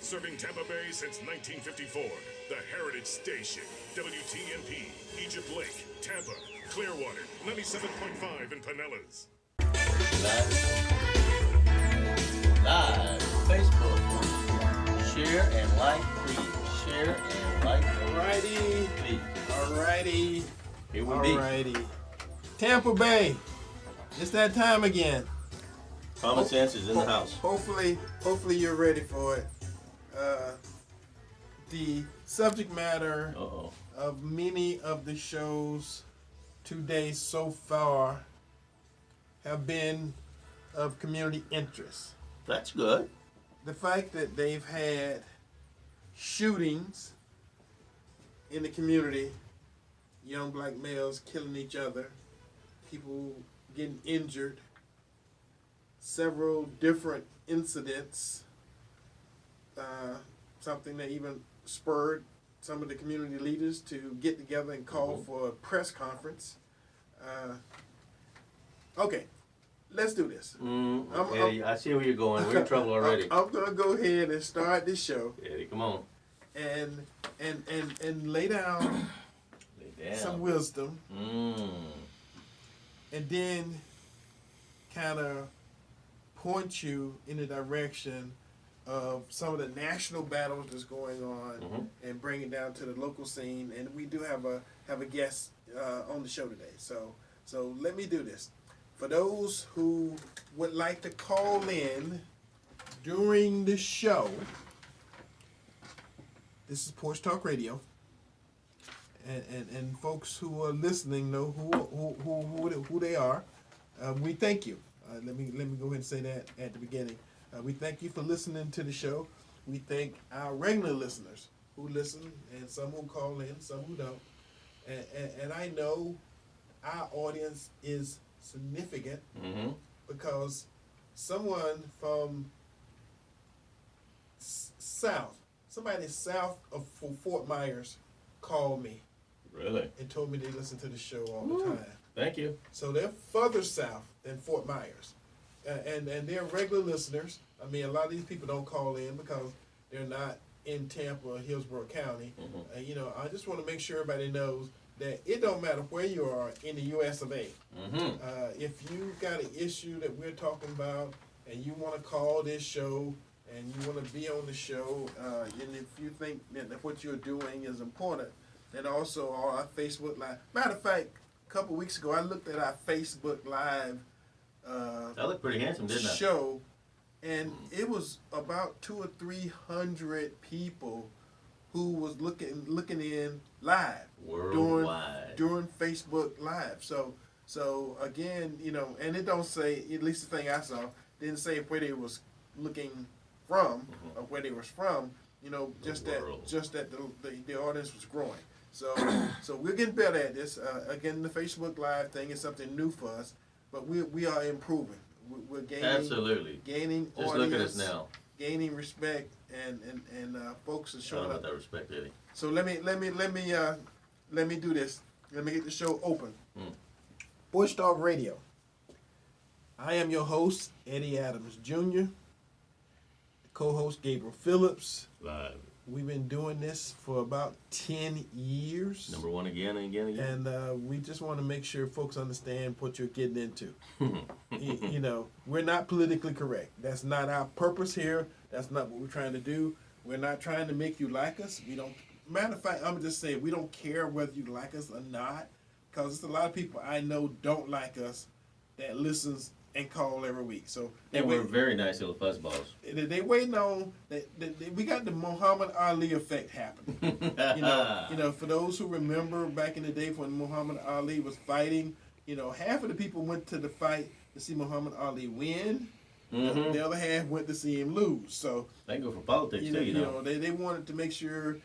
Serving Tampa Bay since 1954. The Heritage Station. WTMP, Egypt Lake, Tampa, Clearwater, 97.5 in Pinellas. Live. Facebook. Share and like, please. Share and like. Alrighty. Please. Alrighty. Here we be. Alrighty. Tampa Bay. It's that time again. Common sense is in the house. Hopefully you're ready for it. The subject matter of many of the shows today so far have been of community interest. That's good. The fact that they've had shootings in the community, young black males killing each other, people getting injured, several different incidents, something that even spurred some of the community leaders to get together and call for a press conference. Okay, let's do this. Eddie, I see where you're going. We're in trouble already. I'm gonna go ahead and start this show. Eddie, come on. And lay down some wisdom. And then kind of point you in the direction of some of the national battles that's going on and bring it down to the local scene. And we do have a guest on the show today. So let me do this. For those who would like to call in during the show, this is Porch Talk Radio. And folks who are listening know who they are. We thank you. Let me go ahead and say that at the beginning. We thank you for listening to the show. We thank our regular listeners who listen, and some who call in, some who don't. And I know our audience is significant because someone from somebody south of Fort Myers called me. Really? And told me they listen to the show all the time. Thank you. So they're further south than Fort Myers. And they're regular listeners. I mean, a lot of these people don't call in because they're not in Tampa or Hillsborough County. I just want to make sure everybody knows that it don't matter where you are in the U.S. of A. If you got an issue that we're talking about and you want to call this show and you want to be on the show, and if you think that what you're doing is important, and also our Facebook Live. Matter of fact, a couple weeks ago, I looked at our Facebook Live That looked pretty handsome, didn't it? Show, and it was about 200 or 300 people who was looking in live worldwide during Facebook Live. So again, and it don't say, at least the thing I saw, didn't say where they was looking from or where they was from. Just that the audience was growing. So we're getting better at this. Again, the Facebook Live thing is something new for us, but we are improving. We're gaining gaining Just audience, look at us now. Gaining respect, and folks are showing about up. that respect, Eddie. So let me do this. Let me get the show open. Porch Talk Radio. I am your host, Eddie Adams Jr. Co-host Gabriel Phillips. Live. We've been doing this for about 10 years. Number one again and again and again. And we just want to make sure folks understand what you're getting into. We're not politically correct. That's not our purpose here. That's not what we're trying to do. We're not trying to make you like us. We don't. Matter of fact, I'm just saying we don't care whether you like us or not, because there's a lot of people I know don't like us that listens and call every week. So we're very nice little fuzzballs. They waiting on that. We got the Muhammad Ali effect happening. For those who remember back in the day when Muhammad Ali was fighting, half of the people went to the fight to see Muhammad Ali win. The other half went to see him lose. So they go for politics too. They wanted to make sure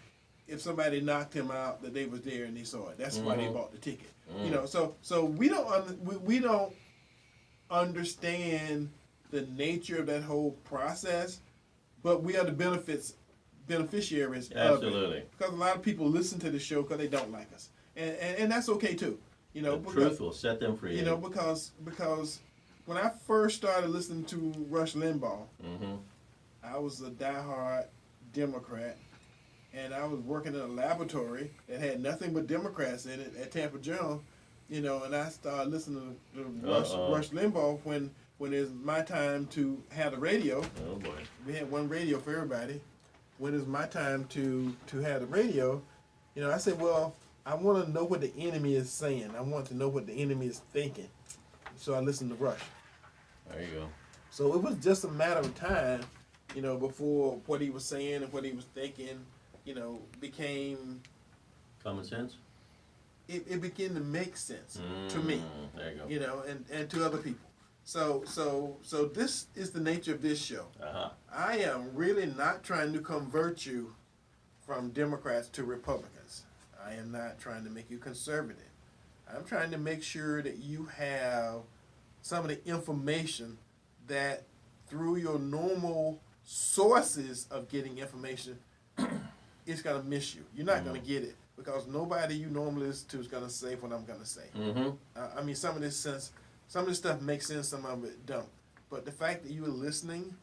if somebody knocked him out that they was there and they saw it. That's why they bought the ticket. So we don't understand the nature of that whole process, but we are the beneficiaries of it. Because a lot of people listen to the show because they don't like us, and that's okay too. Truth will set them free. Because when I first started listening to Rush Limbaugh, I was a diehard Democrat, and I was working in a laboratory that had nothing but Democrats in it at Tampa Journal, you know, and I started listening to Rush Limbaugh when it's my time to have the radio. Oh boy. We had one radio for everybody. When it's my time to have the radio, you know, I said, well, I want to know what the enemy is saying. I want to know what the enemy is thinking. So I listened to Rush. There you go. So it was just a matter of time, you know, before what he was saying and what he was thinking, you know, became... Common sense? It began to make sense to me. There you go. You know, and to other people. So this is the nature of this show. Uh-huh. I am really not trying to convert you from Democrats to Republicans. I am not trying to make you conservative. I'm trying to make sure that you have some of the information that through your normal sources of getting information, it's going to miss you. You're not going to get it because nobody you normally listen to is going to say what I'm going to say. Mm-hmm. I mean, some of this stuff makes sense, some of it don't. But the fact that you are listening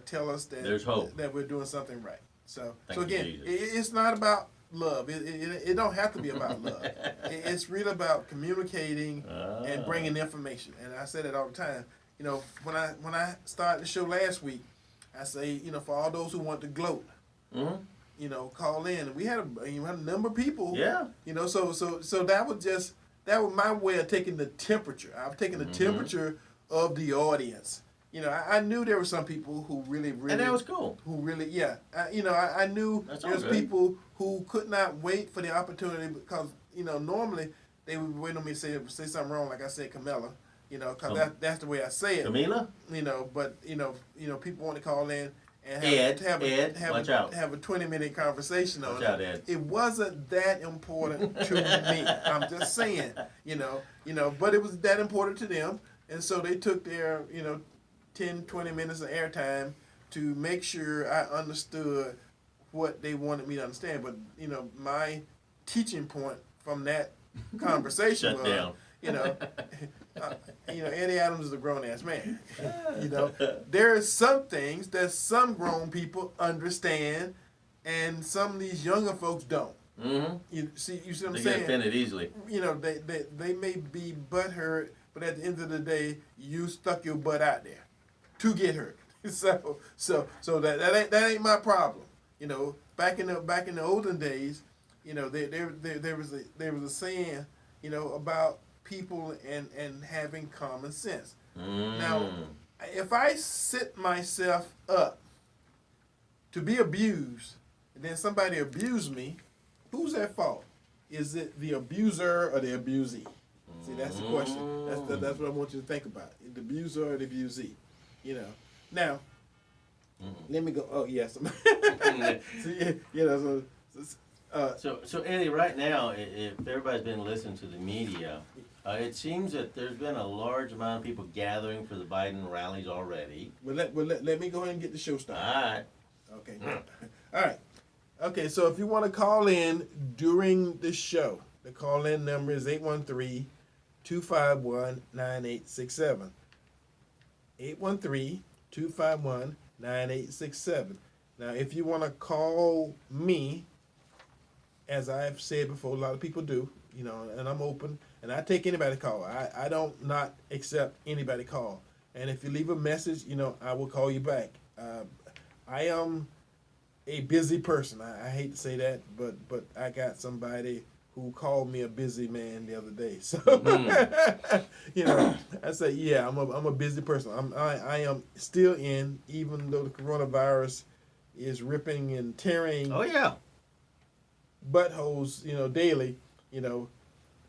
tell us that there's hope, that we're doing something right. So Thank again, you, it's not about love. It don't have to be about love. It's really about communicating and bringing information. And I say that all the time. You know, when I started the show last week, I say, you know, for all those who want to gloat, you know, call in. And we had a number of people. Yeah. You know, so that was my way of taking the temperature. I was taking the temperature of the audience. You know, I knew there were some people who really, and that was cool. Who really, yeah. I knew there was people who could not wait for the opportunity because, you know, normally they would wait on me to say something wrong, like I said, Camilla. You know, because that's the way I say it. Camila? You know, but you know, people want to call in and have a 20-minute conversation on it. Ed. It wasn't that important to me. I'm just saying, you know, but it was that important to them, and so they took their 10, 20 minutes of airtime to make sure I understood what they wanted me to understand. But you know, my teaching point from that conversation Shut was, down. Eddie Adams is a grown-ass man. You know, there are some things that some grown people understand, and some of these younger folks don't. Mm-hmm. You see what I'm they saying? They get offended easily. You know, they may be butthurt, but at the end of the day, you stuck your butt out there to get hurt. So that ain't my problem. You know, back in the olden days, you know, there was a saying, you know, about people and having common sense. Now, if I set myself up to be abused, and then somebody abused me, who's at fault? Is it the abuser or the abusee? See, that's the question. That's what I want you to think about. The abuser or the abusee. You know. Now, let me go. Oh yes. So Eddie, right now, if everybody's been listening to the media, it seems that there's been a large amount of people gathering for the Biden rallies already. Well, let me go ahead and get the show started. All right. Okay. All right. Okay, so if you want to call in during the show, the call-in number is 813-251-9867. 813-251-9867. Now, if you want to call me, as I've said before, a lot of people do, you know, and I'm open, and I take anybody call. I don't not accept anybody call. And if you leave a message, you know, I will call you back. I am a busy person. I hate to say that, but I got somebody who called me a busy man the other day. So, you know, I say, yeah, I'm a busy person. I am still in, even though the coronavirus is ripping and tearing. Oh yeah. Buttholes, you know, daily. You know,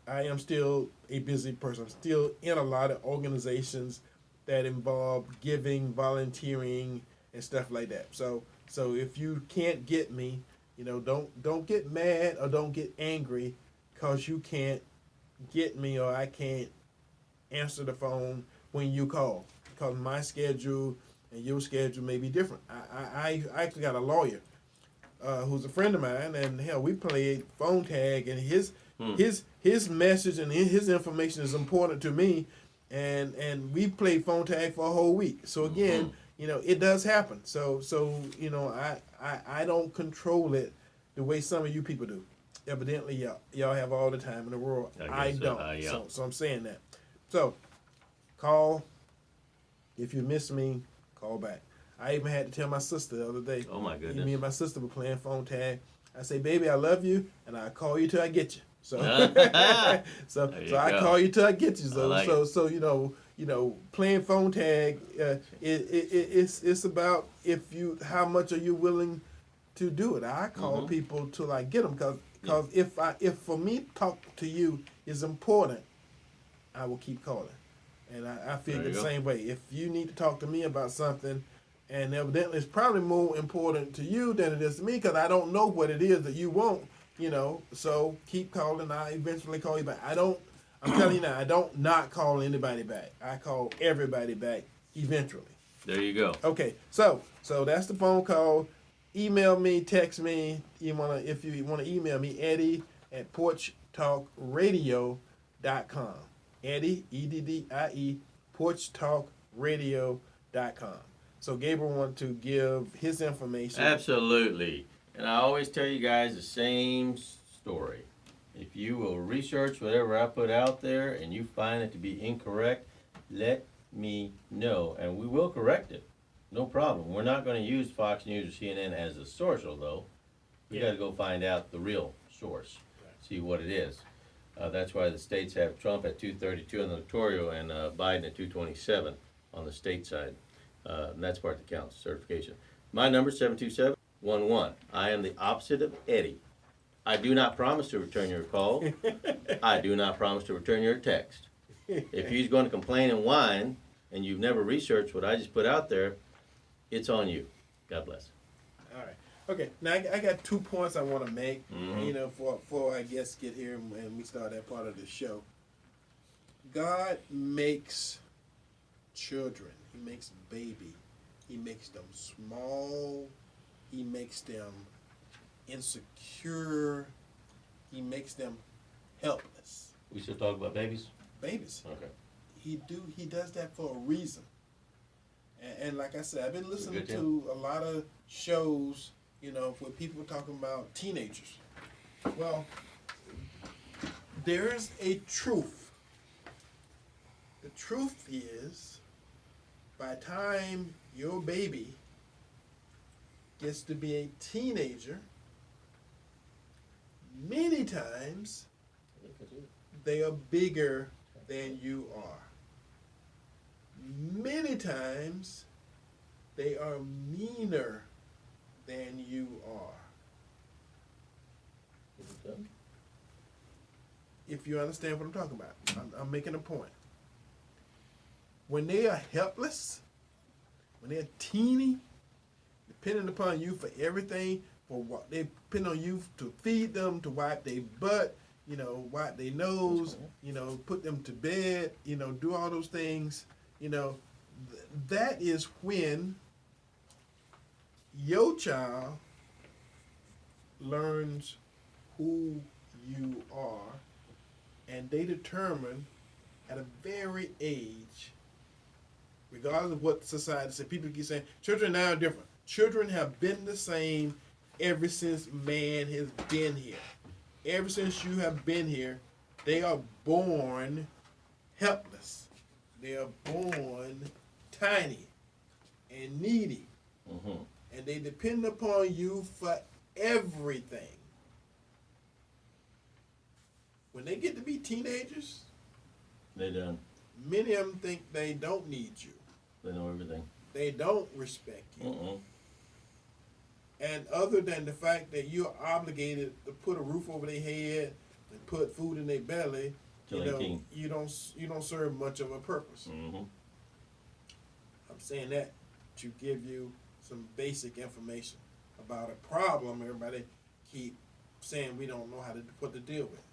I am still a busy person. I'm still in a lot of organizations that involve giving, volunteering, and stuff like that. So if you can't get me, you know, don't get mad or don't get angry because you can't get me or I can't answer the phone when you call, because my schedule and your schedule may be different. I actually got a lawyer who's a friend of mine, and hell, we played phone tag, and his message and his information is important to me, and we played phone tag for a whole week. So again, it does happen. So I don't control it the way some of you people do. Evidently, y'all have all the time in the world. I don't. Yeah. So I'm saying that. So call. If you miss me, call back. I even had to tell my sister the other day. Oh my goodness. Me and my sister were playing phone tag. I say, baby, I love you, and I call you till I get you. So, so I call you till I get you. So, playing phone tag. It's about how much are you willing to do it. I call people till I get them, because if for me to talk to you is important, I will keep calling. And I feel the same way. If you need to talk to me about something, and evidently it's probably more important to you than it is to me, because I don't know what it is that you want, so keep calling. I eventually call you back. I'm telling you now, I don't not call anybody back. I call everybody back eventually. There you go. Okay, so that's the phone call. Email me, text me. If you want to email me, Eddie@porchtalkradio.com. Eddie, EDDIE, porchtalkradio.com. So Gabriel wanted to give his information. Absolutely. And I always tell you guys the same story. If you will research whatever I put out there and you find it to be incorrect, let me know, and we will correct it. No problem. We're not going to use Fox News or CNN as a source, although we got to go find out the real source, see what it is. That's why the states have Trump at 232 on the electoral and Biden at 227 on the state side. And that's part that counts, certification. My number is 727-11. I am the opposite of Eddie. I do not promise to return your call. I do not promise to return your text. If he's going to complain and whine, and you've never researched what I just put out there, it's on you. God bless. All right. Okay, now I got 2 points I want to make, before I guess get here and we start that part of the show. God makes children. He makes baby. He makes them small. He makes them insecure. He makes them helpless. We still talk about babies? Babies. Okay. He does that for a reason. And like I said, I've been listening to a lot of shows, where people are talking about teenagers. Well, there's a truth. The truth is, by the time your baby gets to be a teenager, many times they are bigger than you are. Many times they are meaner than you are. If you understand what I'm talking about, I'm making a point. When they are helpless, when they're teeny, depending upon you for everything, for what they depend on you to feed them, to wipe their butt, wipe their nose, put them to bed, do all those things, that is when your child learns who you are, and they determine at a very age, regardless of what society says. People keep saying children now are different. Children have been the same ever since man has been here. Ever since you have been here, they are born helpless. They are born tiny and needy. And they depend upon you for everything. When they get to be teenagers, they done. Many of them think they don't need you. They know everything. They don't respect you. And other than the fact that you're obligated to put a roof over their head and put food in their belly, you don't serve much of a purpose. I'm saying that to give you some basic information about a problem everybody keep saying we don't know what to deal with.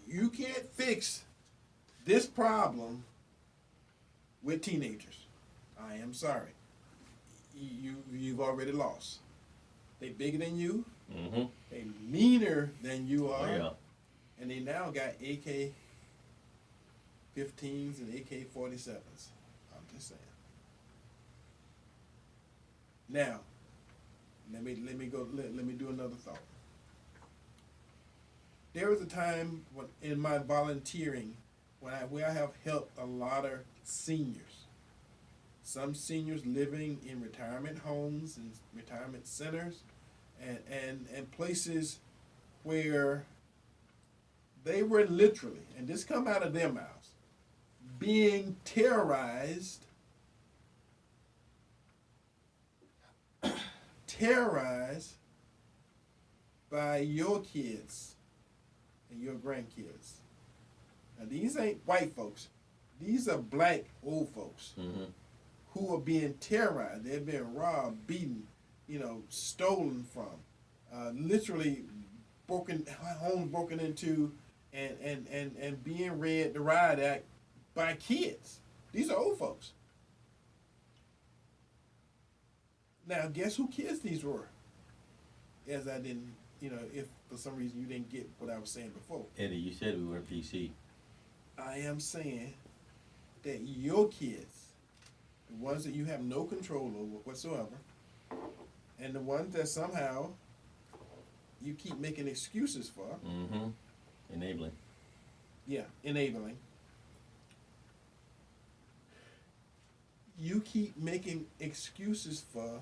You can't fix this problem with teenagers. I am sorry. You've already lost. They bigger than you. They meaner than you are. Oh, yeah. And they now got AK-15s and AK-47s. I'm just saying. Now, let me do another thought. There was a time when, in my volunteering, where I have helped a lot of seniors. Some seniors living in retirement homes and retirement centers, and places where they were literally, and this come out of their mouths, being terrorized by your kids and your grandkids. Now these ain't white folks. These are black old folks who are being terrorized. They're being robbed, beaten, stolen from, literally homes broken into, and being read the riot act by kids. These are old folks. Now, guess who kids these were? As I didn't, if for some reason you didn't get what I was saying before. Eddie, you said we were PC. I am saying that your kids, the ones that you have no control over whatsoever, and the ones that somehow you keep making excuses for. Enabling. Yeah, enabling. You keep making excuses for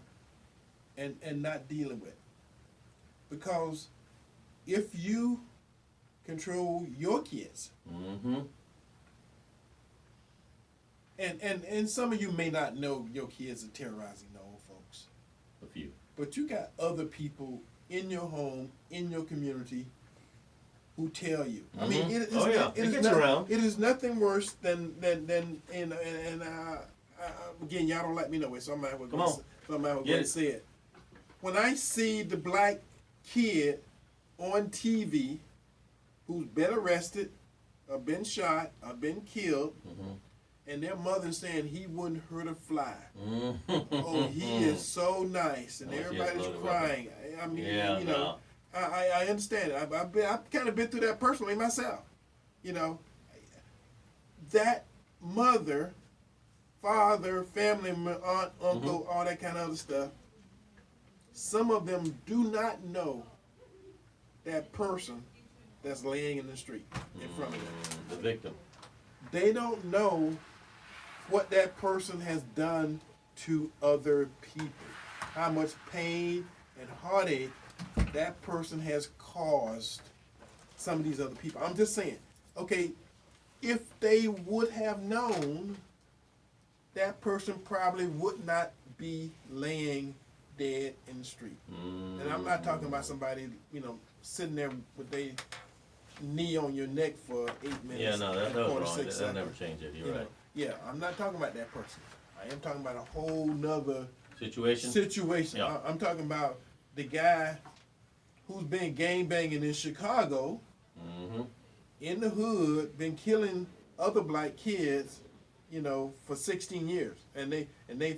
and not dealing with. Because if you control your kids, and some of you may not know your kids are terrorizing the old folks. A few. But you got other people in your home, in your community, who tell you. I mean, it is nothing worse than again, y'all don't let me know it, so I'm going to say it. When I see the black kid on TV who's been arrested, or been shot, or been killed, and their mother saying he wouldn't hurt a fly. Oh, he is so nice, and everybody's crying. I mean, I understand it. I've kind of been through that personally myself. That mother, father, family, aunt, uncle, all that kind of other stuff, some of them do not know that person that's laying in the street in front of them. The victim. They don't know what that person has done to other people, how much pain and heartache that person has caused some of these other people. I'm just saying, okay, if they would have known, that person probably would not be laying dead in the street. And I'm not talking about somebody, sitting there with their knee on your neck for 8 minutes. Yeah, no, that was wrong. That'll never change it. You're right. Yeah, I'm not talking about that person. I am talking about a whole nother situation. Yeah. I'm talking about the guy who's been gangbanging in Chicago, in the hood, been killing other black kids, for 16 years, and they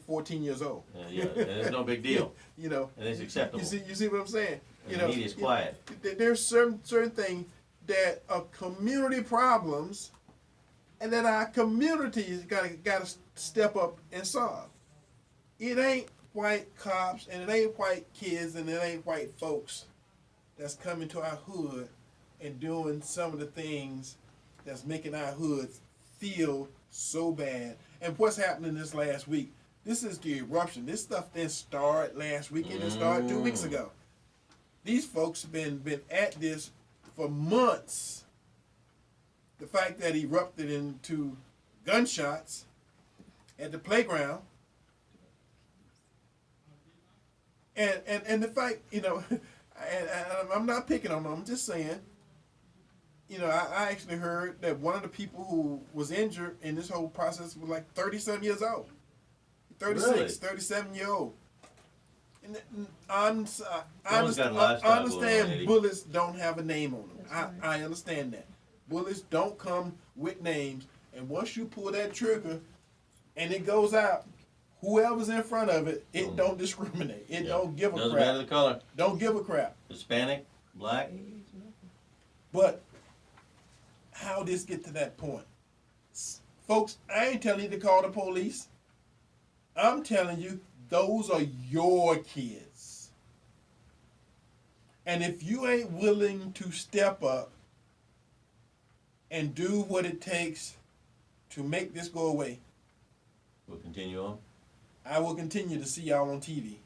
14 years old. And it's no big deal. And it's acceptable. You see what I'm saying? And the media's quiet. There's certain things that are community problems, and that our communities got to step up and solve. It ain't white cops, and it ain't white kids, and it ain't white folks that's coming to our hood and doing some of the things that's making our hoods feel so bad. And what's happening this last week? This is the eruption. This stuff didn't start last weekend. It started 2 weeks ago. These folks have been at this for months. The fact that erupted into gunshots at the playground, and the fact, and I'm not picking on them. I'm just saying, I actually heard that one of the people who was injured in this whole process was like 30-some years old. 36, really? 37-year-old. And I understand bullets don't have a name on them. I understand that. Bullets don't come with names. And once you pull that trigger and it goes out, whoever's in front of it, it don't discriminate. It don't give a crap. Doesn't matter the color. Don't give a crap. Hispanic, black. But how this get to that point? Folks, I ain't telling you to call the police. I'm telling you, those are your kids. And if you ain't willing to step up and do what it takes to make this go away, We'll continue on. I will continue to see y'all on TV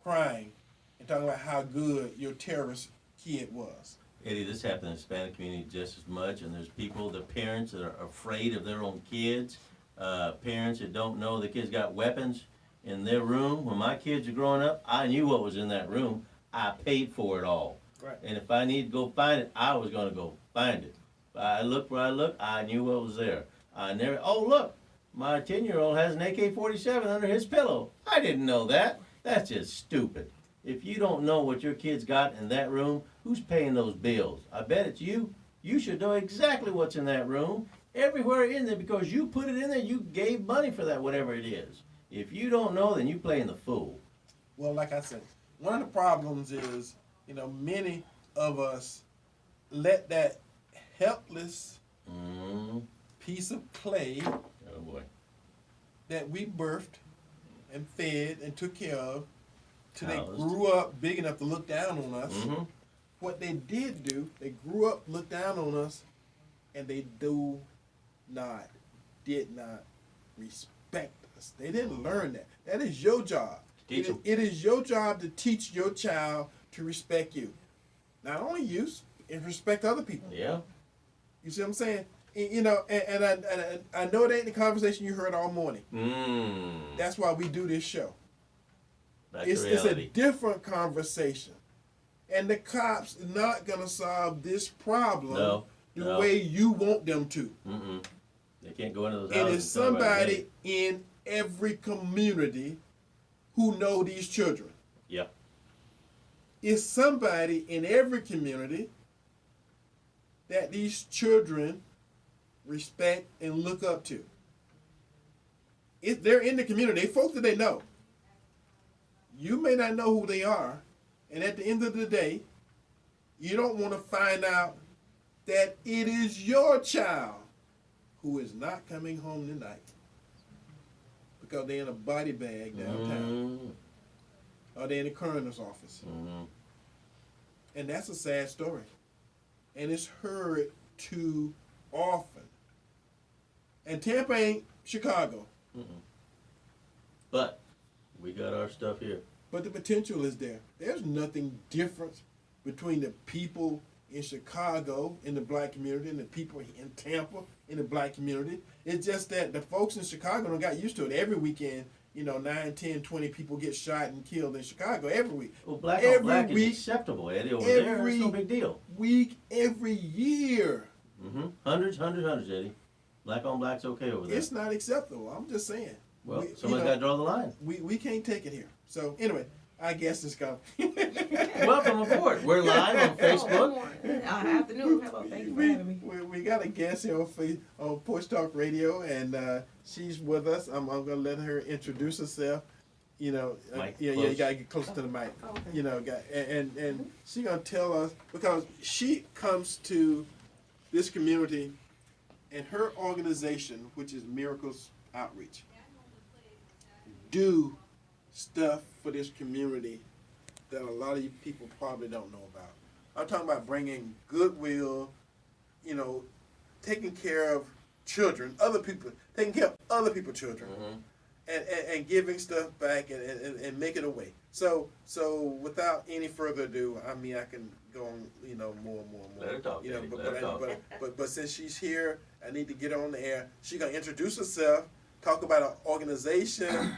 crying and talking about how good your terrorist kid was. Eddie, this happens in the Hispanic community just as much, and there's people, the parents that are afraid of their own kids, parents that don't know the kids got weapons in their room. When my kids are growing up, I knew what was in that room. I paid for it all. Right. And if I needed to go find it, I was going to go find it. If I looked where I looked, I knew what was there. I never, oh, look, my 10-year-old has an AK-47 under his pillow. I didn't know that. That's just stupid. If you don't know what your kids got in that room, who's paying those bills? I bet it's you. You should know exactly what's in that room, everywhere in there, because you put it in there, you gave money for that, whatever it is. If you don't know, then you're playing the fool. Well, like I said, one of the problems is, many of us let that helpless piece of clay Oh, boy. that we birthed and fed and took care of till they Housed. grew up big enough to look down on us. Mm-hmm. What they did do, they grew up, looked down on us, and they did not respect us. They didn't learn that. That is your job. Teach 'em. It is your job to teach your child to respect you. Not only you, and respect other people. Yeah. You see what I'm saying? And I know that ain't the conversation you heard all morning. That's why we do this show. That's It's a reality. different conversation. And the cops are not going to solve this problem the way you want them to. They can't go into those It houses. is and tell everybody, somebody in every community who know these children. Yeah. It's somebody in every community that these children respect and look up to. If they're in the community, they folks that they know. You may not know who they are, and at the end of the day, you don't want to find out that it is your child who is not coming home tonight because they're in a body bag downtown, or they're in the coroner's office. And that's a sad story. And it's heard too often. And Tampa ain't Chicago. But we got our stuff here. But the potential is there. There's nothing different between the people in Chicago in the black community and the people in Tampa in the black community. It's just that the folks in Chicago don't got used to it. Every weekend, 9, 10, 20 people get shot and killed in Chicago every week. Well, black every on black week, is acceptable, Eddie. Over there, it's no big deal. Week, every year. Hundreds, Eddie. Black on black's okay over there. It's not acceptable. I'm just saying. Well, somebody's got to draw the line. We can't take it here. So anyway, I guess it's gone. Welcome aboard. We're live on Facebook. Afternoon. Hello. Thank you for having me. We got a guest here on Porch Talk Radio, and she's with us. I'm gonna let her introduce herself. Mic You close. gotta get closer to the mic. Okay. And she gonna tell us, because she comes to this community, and her organization, which is Miracles Outreach, do stuff for this community that a lot of you people probably don't know about. I'm talking about bringing goodwill, taking care of children, other people, taking care of other people's children, and giving stuff back and make it a way. So without any further ado, I can go on, more and more. Let her talk, Eddie. Let her talk. But since she's here, I need to get her on the air. She's gonna introduce herself, talk about her organization,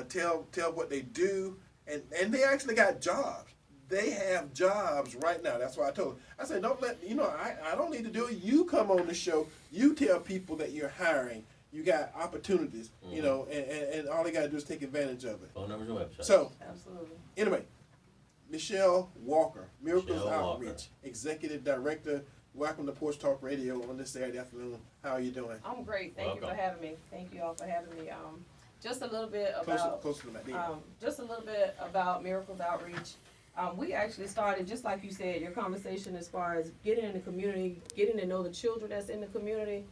tell what they do, and they actually got jobs. They have jobs right now. That's why I told her. I said, don't let I don't need to do it. You come on the show. You tell people that you're hiring. You got opportunities, and all they got to do is take advantage of it. Phone numbers and websites. So, Absolutely. anyway, Michelle Walker, Miracles Michelle Outreach, Walker. Executive Director. Welcome to Porch Talk Radio on this Saturday afternoon. How are you doing? I'm great. Thank you Welcome. for having me. Thank you all for having me. Just a little bit about Closer to the mic. just a little bit about Miracles Outreach. We actually started, just like you said, your conversation as far as getting in the community, getting to know the children that's in the community.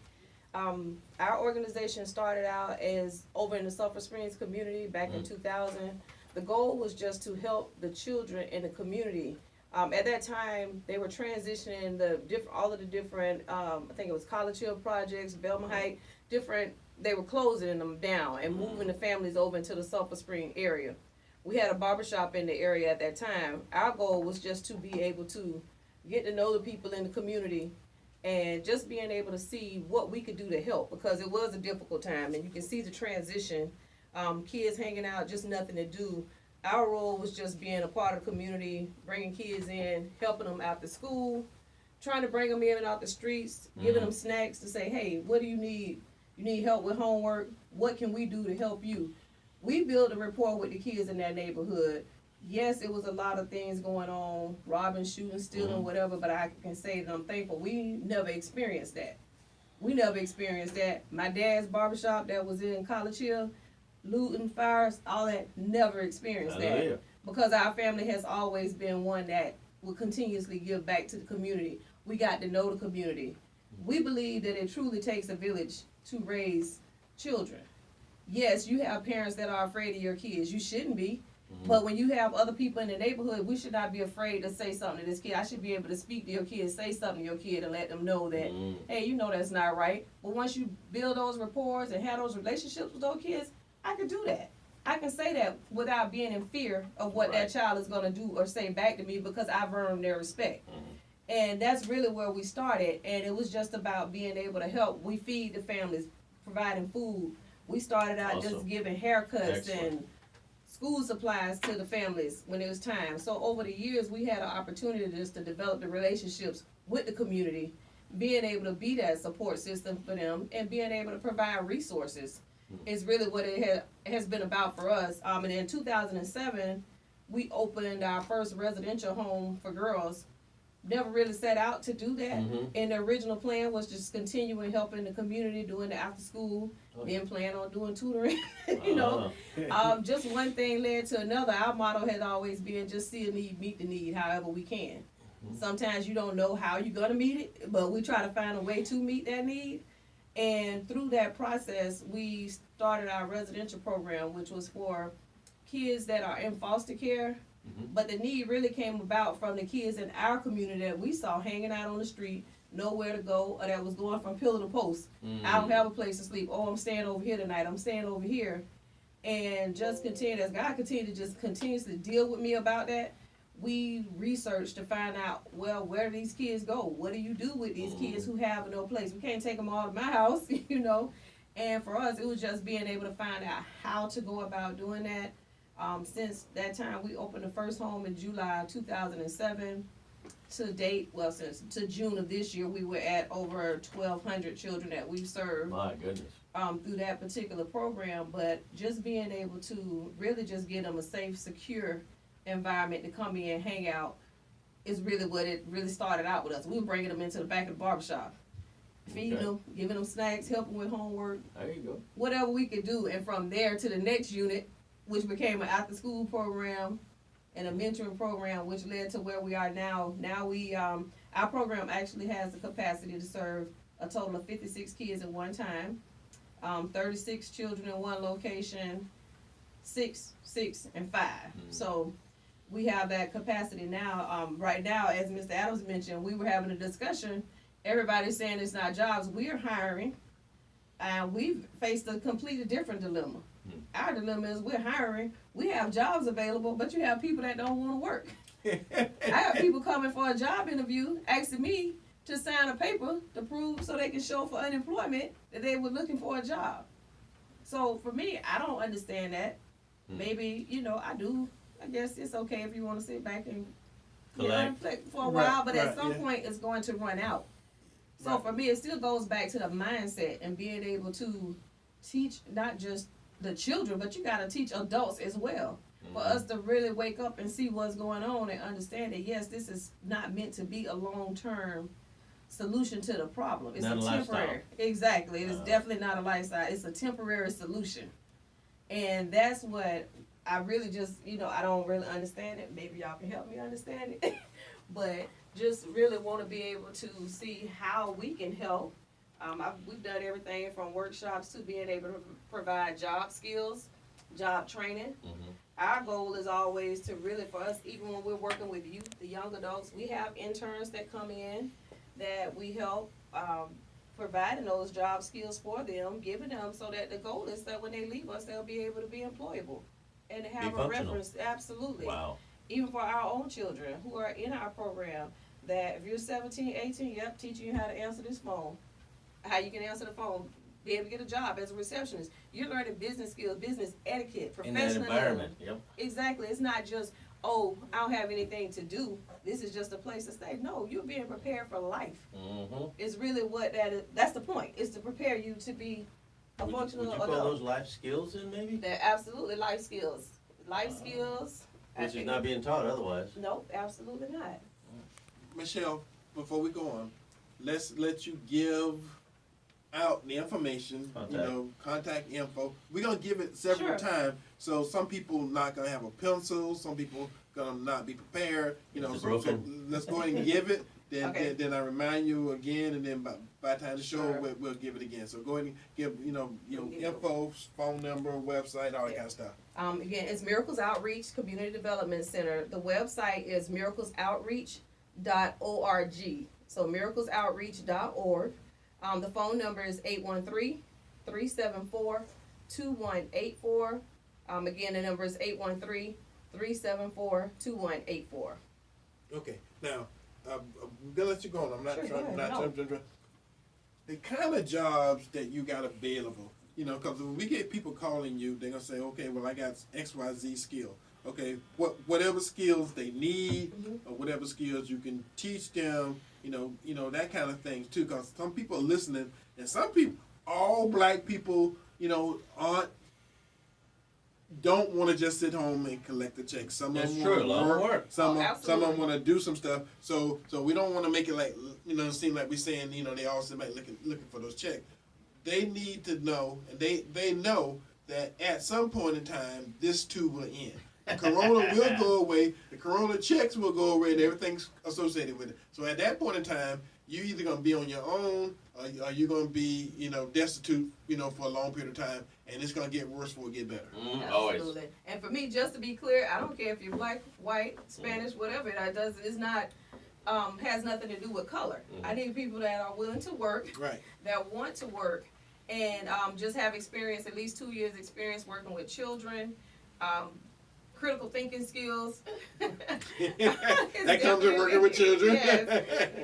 Our organization started out as over in the Sulphur Springs community back in 2000. The goal was just to help the children in the community. At that time, they were transitioning all of the different, I think it was College Hill projects, Velma Height, they were closing them down and moving the families over into the Sulphur Spring area. We had a barbershop in the area at that time. Our goal was just to be able to get to know the people in the community and just being able to see what we could do to help, because it was a difficult time and you can see the transition. Kids hanging out, just nothing to do. Our role was just being a part of the community, bringing kids in, helping them after school, trying to bring them in and out the streets, giving them snacks to say, hey, what do you need? You need help with homework? What can we do to help you? We built a rapport with the kids in that neighborhood. Yes, it was a lot of things going on, robbing, shooting, stealing, whatever, but I can say that I'm thankful we never experienced that. My dad's barbershop that was in College Hill, looting, fires, all that, never experienced that. Because our family has always been one that will continuously give back to the community. We got to know the community. We believe that it truly takes a village to raise children. Yes, you have parents that are afraid of your kids. You shouldn't be. But when you have other people in the neighborhood, we should not be afraid to say something to this kid. I should be able to speak to your kid, say something to your kid, and let them know that, hey, you know that's not right. But once you build those rapport and have those relationships with those kids, I can do that. I can say that without being in fear of what that child is going to do or say back to me, because I've earned their respect. And that's really where we started. And it was just about being able to help. We feed the families, providing food. We started out just giving haircuts and school supplies to the families when it was time. So over the years, we had an opportunity just to develop the relationships with the community, being able to be that support system for them, and being able to provide resources is really what it has been about for us. And in 2007, we opened our first residential home for girls. Never really set out to do that. And the original plan was just continuing helping the community, doing the after school, then plan on doing tutoring. Just one thing led to another. Our motto has always been just see a need, meet the need however we can. Sometimes you don't know how you're going to meet it, but we try to find a way to meet that need. And through that process, we started our residential program, which was for kids that are in foster care. But the need really came about from the kids in our community that we saw hanging out on the street, nowhere to go, or that was going from pillar to post. I don't have a place to sleep. Oh, I'm staying over here tonight. I'm staying over here. And just continue, as God continued to just continuously deal with me about that, we researched to find out, well, where do these kids go? What do you do with these kids who have no place? We can't take them all to my house, And for us, it was just being able to find out how to go about doing that. Since that time, we opened the first home in July 2007. To date, to June of this year, we were at over 1,200 children that we've served. My goodness. Through that particular program, but just being able to really just give them a safe, secure environment to come in and hang out is really what it really started out with us. We were bringing them into the back of the barbershop, feeding them, giving them snacks, helping with homework. There you go. Whatever we could do, and from there to the next unit, which became an after-school program and a mentoring program, which led to where we are now. Now our program actually has the capacity to serve a total of 56 kids at one time, 36 children in one location, 6, and 5. So we have that capacity now. Right now, as Mr. Adams mentioned, we were having a discussion. Everybody's saying it's not jobs. We are hiring, and we've faced a completely different dilemma. Our dilemma is we're hiring, we have jobs available, but you have people that don't want to work. I have people coming for a job interview asking me to sign a paper to prove so they can show for unemployment that they were looking for a job. So for me, I don't understand that. Maybe, I do. I guess it's okay if you want to sit back and reflect for a while, but at some point it's going to run out. So for me, it still goes back to the mindset and being able to teach not just the children, but you got to teach adults as well. For us to really wake up and see what's going on and understand that, yes, this is not meant to be a long-term solution to the problem. It's not a temporary. Exactly. It is definitely not a lifestyle. It's a temporary solution. And that's what I really just, I don't really understand it. Maybe y'all can help me understand it. But just really want to be able to see how we can help We've done everything from workshops to being able to provide job skills, job training. Our goal is always to really, for us, even when we're working with youth, the young adults, we have interns that come in that we help providing those job skills for them, giving them, so that the goal is that when they leave us, they'll be able to be employable and to have a reference. Absolutely. Wow. Even for our own children who are in our program, that if you're 17, 18, yep, teaching you how to answer this phone, how you can answer the phone, be able to get a job as a receptionist. You're learning business skills, business etiquette, professionalism. In that environment, yep. Exactly. It's not just, oh, I don't have anything to do. This is just a place to stay. No, you're being prepared for life. It's really what that is. That's the point, is to prepare you to be a functional adult. Would you call those life skills then, maybe? They're absolutely life skills. Life skills. Which is not being taught otherwise. Nope, absolutely not. Michelle, before we go on, let's let you give out the information, contact info. We're going to give it several times, so some people not going to have a pencil, some people going to not be prepared, so let's go ahead and give it, then I remind you again, and then by the time the show, we'll give it again. So go ahead and give, your info, phone number, website, all that kind of stuff. Again, it's Miracles Outreach Community Development Center. The website is miraclesoutreach.org. So miraclesoutreach.org. The phone number is 813-374-2184. Again, the number is 813-374-2184. Okay, now, I'm going to let you go on. I'm not trying. The kind of jobs that you got available, because when we get people calling you, they're going to say, okay, well, I got XYZ skill. Okay, whatever skills they need, or whatever skills you can teach them, that kind of thing too. Because some people are listening, and some people, all black people, don't want to just sit home and collect the check. Some of them want to work. Some of them want to do some stuff. So we don't want to make it like seem like we're saying they all sit back looking for those checks. They need to know, and they know that at some point in time this too will end. The corona will go away. The corona checks will go away, and everything's associated with it. So at that point in time, you're either going to be on your own, or you're going to be, destitute, for a long period of time, and it's going to get worse before it get better. Absolutely. And for me, just to be clear, I don't care if you're black, white, Spanish, whatever. It does. It's not. Has nothing to do with color. I need people that are willing to work, that want to work, and just have experience, at least 2 years experience working with children. Critical thinking skills. That comes with working with children. Yes,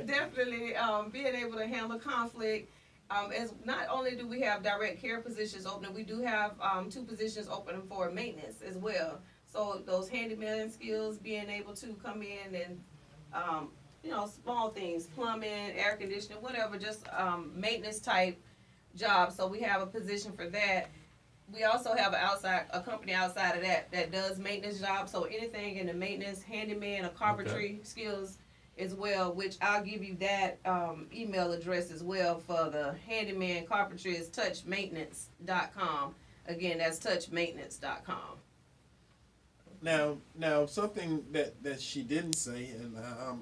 definitely. Being able to handle conflict. As not only do we have direct care positions open, we do have 2 positions open for maintenance as well. So those handyman skills, being able to come in and small things, plumbing, air conditioning, whatever, just maintenance type jobs. So we have a position for that. We also have a company outside of that does maintenance jobs. So anything in the maintenance, handyman, or carpentry skills as well, which I'll give you that email address as well for the handyman carpentry is touchmaintenance.com. Again, that's touchmaintenance.com. Now something that she didn't say, and I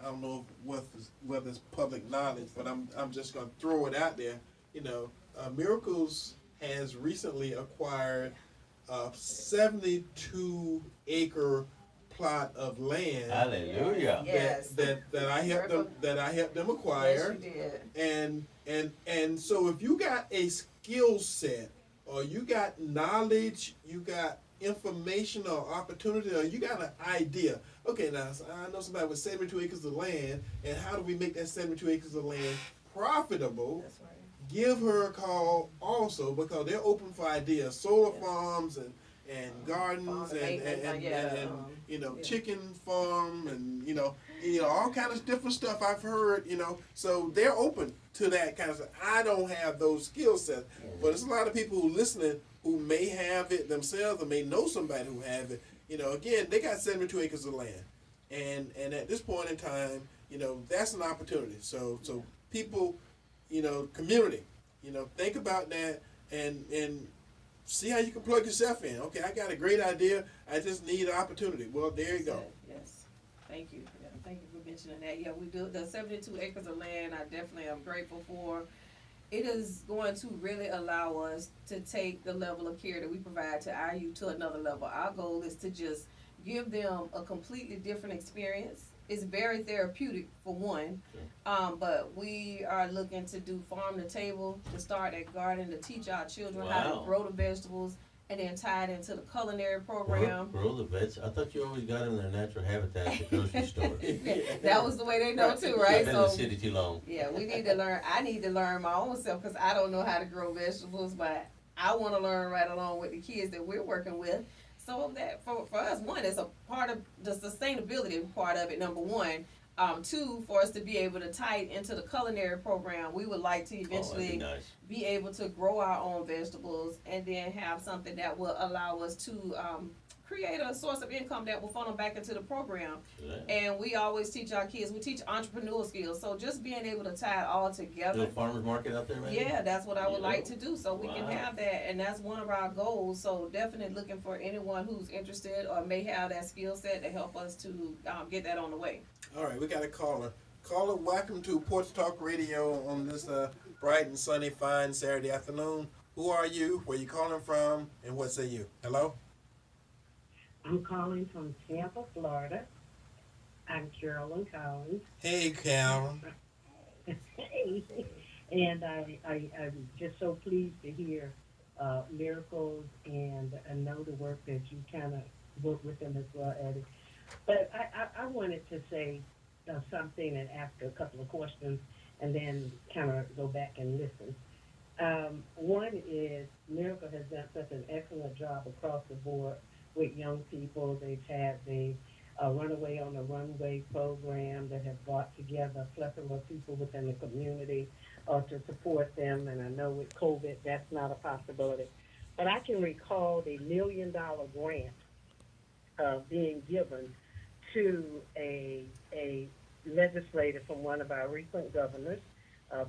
don't know whether it's public knowledge, but I'm just gonna throw it out there. Miracles has recently acquired a 72-acre plot of land. Hallelujah. Yes. That I helped them acquire. Yes, you did. And so if you got a skill set, or you got knowledge, you got information or opportunity, or you got an idea. Okay, now I know somebody with 72 acres of land, and how do we make that 72 acres of land profitable? That's right. Give her a call also, because they're open for ideas. Solar farms and gardens and chicken farm and all kind of different stuff I've heard. So they're open to that kind of stuff. I don't have those skill sets, but there's a lot of people who listening who may have it themselves or may know somebody who have it. Again, they got 72 acres of land, and at this point in time, that's an opportunity. So people. Community, think about that and see how you can plug yourself in. Okay, I got a great idea. I just need an opportunity. Well, there you go. Yes. Thank you. Yeah, thank you for mentioning that. Yeah, we do. The 72 acres of land, I definitely am grateful for. it is going to really allow us to take the level of care that we provide to our youth to another level. Our goal is to just give them a completely different experience. It's very therapeutic for one, but we are looking to do farm to table, to start that garden, to teach our children how to grow the vegetables, and then tie it into the culinary program. Grow the vets. I thought you always got them in their natural habitat at the grocery store. Yeah, that was the way they know too, right? I've been in the city too long. Yeah, we need to learn. I need to learn my own self because I don't know how to grow vegetables, but I want to learn right along with the kids that we're working with. So that for us, one is a part of the sustainability part of it. Number one, two, for us to be able to tie it into the culinary program, we would like to eventually be able to grow our own vegetables and then have something that will allow us to create a source of income that will funnel back into the program. And we always teach our kids, we teach entrepreneurial skills. So just being able to tie it all together. Do a farmer's market out there, maybe? Yeah, that's what I would like to do. So we can have that, and that's one of our goals. So definitely looking for anyone who's interested or may have that skill set to help us to get that on the way. All right, we got a caller. Caller, welcome to Porch Talk Radio on this bright and sunny, fine Saturday afternoon. Who are you? Where you calling from? And what say you? Hello? I'm calling from Tampa, Florida. I'm Carolyn Collins. Hey, Carolyn. Hey. And I'm just so pleased to hear miracles and know the work that you kind of work with them as well, Eddie. But I wanted to say something and ask a couple of questions and then kind of go back and listen. One is Miracle has done such an excellent job across the board with young people. They've had the Runaway on the Runway program that have brought together a plethora of people within the community to support them. And I know with COVID, that's not a possibility. But I can recall the $1 million grant being given to a legislator from one of our recent governors,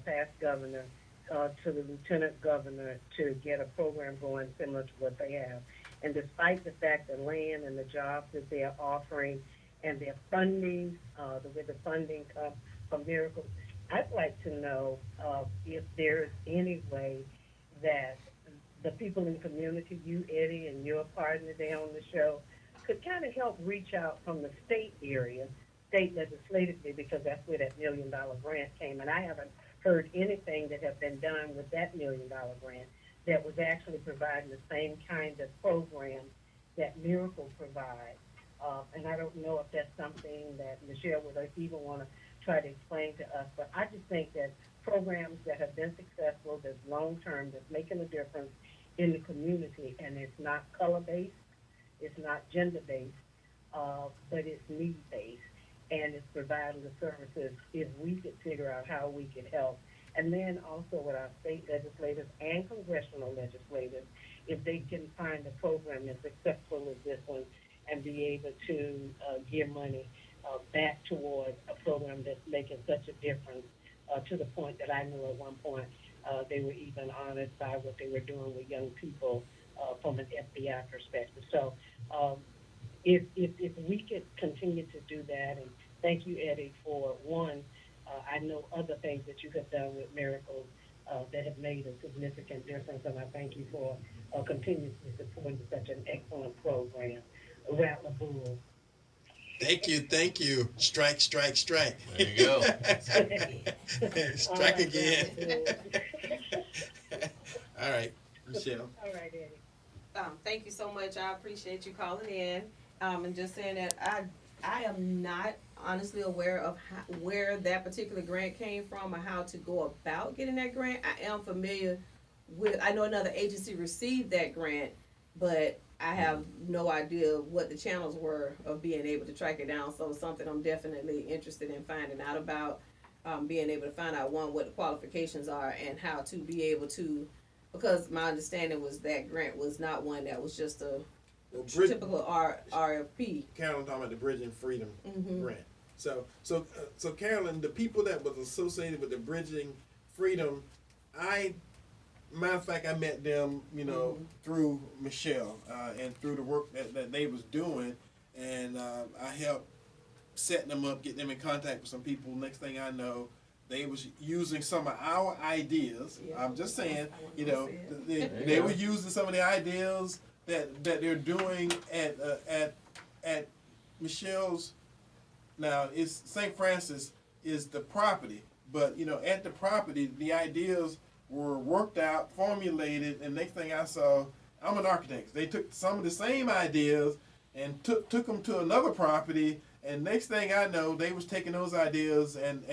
past governor, to the lieutenant governor to get a program going similar to what they have. And despite the fact that land and the jobs that they're offering and their funding, the way the funding comes from Miracle, I'd like to know if there's any way that the people in the community, you, Eddie, and your partner there on the show, could kind of help reach out from the state area, state legislatively, because that's where that $1 million grant came. And I haven't heard anything that has been done with that $1 million grant that was actually providing the same kind of program that Miracle provides. And I don't know if that's something that Michelle would even want to try to explain to us. But I just think that programs that have been successful, that's long-term, that's making a difference in the community, and it's not color-based, it's not gender-based, but it's need-based, and it's providing the services. If we could figure out how we could help, and then also with our state legislators and congressional legislators, if they can find a program as successful as this one and be able to give money back towards a program that's making such a difference to the point that I know at one point they were even honored by what they were doing with young people from an FBI perspective. So if we could continue to do that, and thank you, Eddie, for one, I know other things that you have done with Miracles that have made a significant difference, and I thank you for continuously supporting such an excellent program. Rattler Bull. Thank you. Strike. There you go. Strike again. All right, Michelle. All right, Eddie. Thank you so much. I appreciate you calling in. And just saying that I am not honestly aware of where that particular grant came from or how to go about getting that grant. I am familiar with, I know another agency received that grant, but I have no idea what the channels were of being able to track it down. So something I'm definitely interested in finding out about, being able to find out, one, what the qualifications are and how to be able to, because my understanding was that grant was not one that was just a typical RFP. Carolyn talking about the Bridging Freedom grant. So Carolyn, the people that was associated with the Bridging Freedom, matter of fact, I met them, through Michelle and through the work that they was doing, and I helped set them up, get them in contact with some people. Next thing I know, they was using some of our ideas. Yeah. I'm just saying, I wasn't you gonna know, say it. they, There you they go. were using some of the ideas that they're doing at Michelle's. Now, it's St. Francis is the property, but you know, at the property, the ideas were worked out, formulated, and next thing I saw, I'm an architect. They took some of the same ideas and took them to another property, and next thing I know, they was taking those ideas and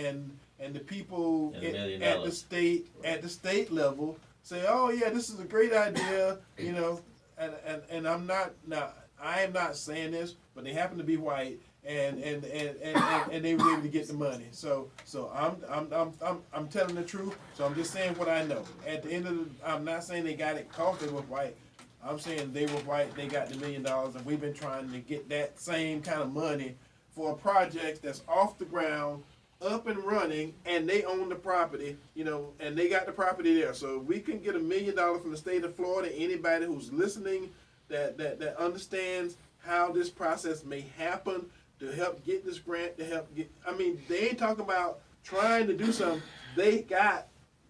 the people And $1 million. at the state level say, oh yeah, this is a great idea, you know, and I'm not now. I am not saying this, but they happen to be white, and they were able to get the money. So I'm telling the truth. So I'm just saying what I know. At the end of the, I'm not saying they got it cause they were white. I'm saying they were white. They got the $1 million, and we've been trying to get that same kind of money for a project that's off the ground, up and running, and they own the property, you know, and they got the property there. So we can get $1 million from the state of Florida. Anybody who's listening that understands how this process may happen to help get this grant, to help get, I mean, they ain't talking about trying to do something. They got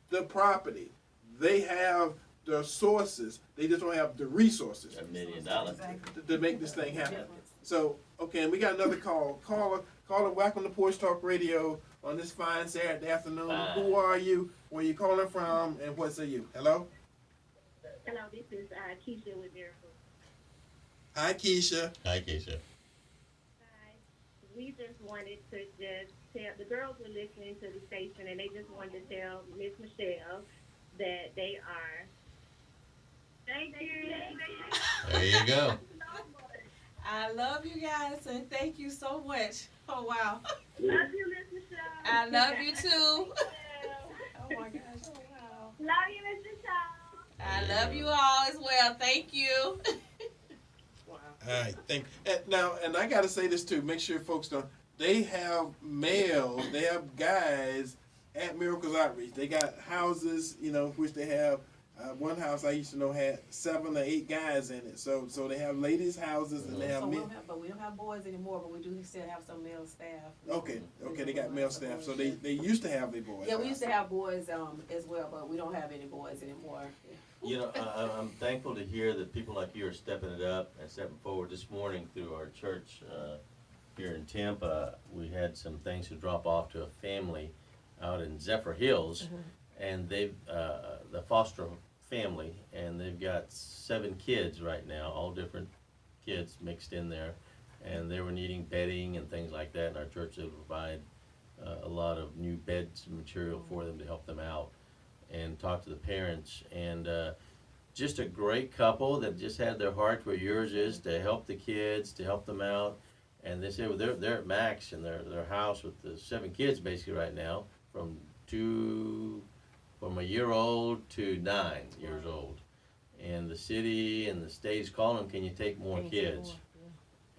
the property. They have the sources. They just don't have the resources $1 million. to make this thing happen. So, okay, and we got another call. Caller, welcome to Porch Talk Radio on this fine Saturday afternoon. Fine. Who are you? Where you calling from? And what say you? Hello? Hello, this is Keisha with Miracle. Hi, Keisha. Hi, Keisha. Hi. We just wanted to just tell, the girls were listening to the station, and they just wanted to tell Miss Michelle that they are. Thank you. There you go. I love you guys and thank you so much. Oh wow. Love you, Miss Michelle. I love you too. Oh, Oh my gosh. Oh wow. love you, Miss Michelle. I love you all as well. Thank you. Wow. All right, now, and I got to say this too. Make sure folks don't. They have males, they have guys at Miracles Outreach. They got houses, you know, which they have. One house I used to know had 7 or 8 guys in it. So they have ladies' houses and they have So men. we don't have boys anymore, but we do still have some male staff. Okay, they got male staff. So they used to have their boys. Yeah, we used to have boys as well, but we don't have any boys anymore. You know, I'm thankful to hear that people like you are stepping it up and stepping forward. This morning through our church here in Tampa, we had some things to drop off to a family out in Zephyr Hills, and they've the foster family, and they've got 7 kids right now, all different kids mixed in there, and they were needing bedding and things like that, and our church will provide a lot of new beds and material for them to help them out, and talk to the parents, and just a great couple that just had their heart where yours is to help the kids, to help them out, and they said, well, they're at max in their house with the 7 kids basically right now, from a year old to 9 years old, and the city and the state is calling them, can you take more kids?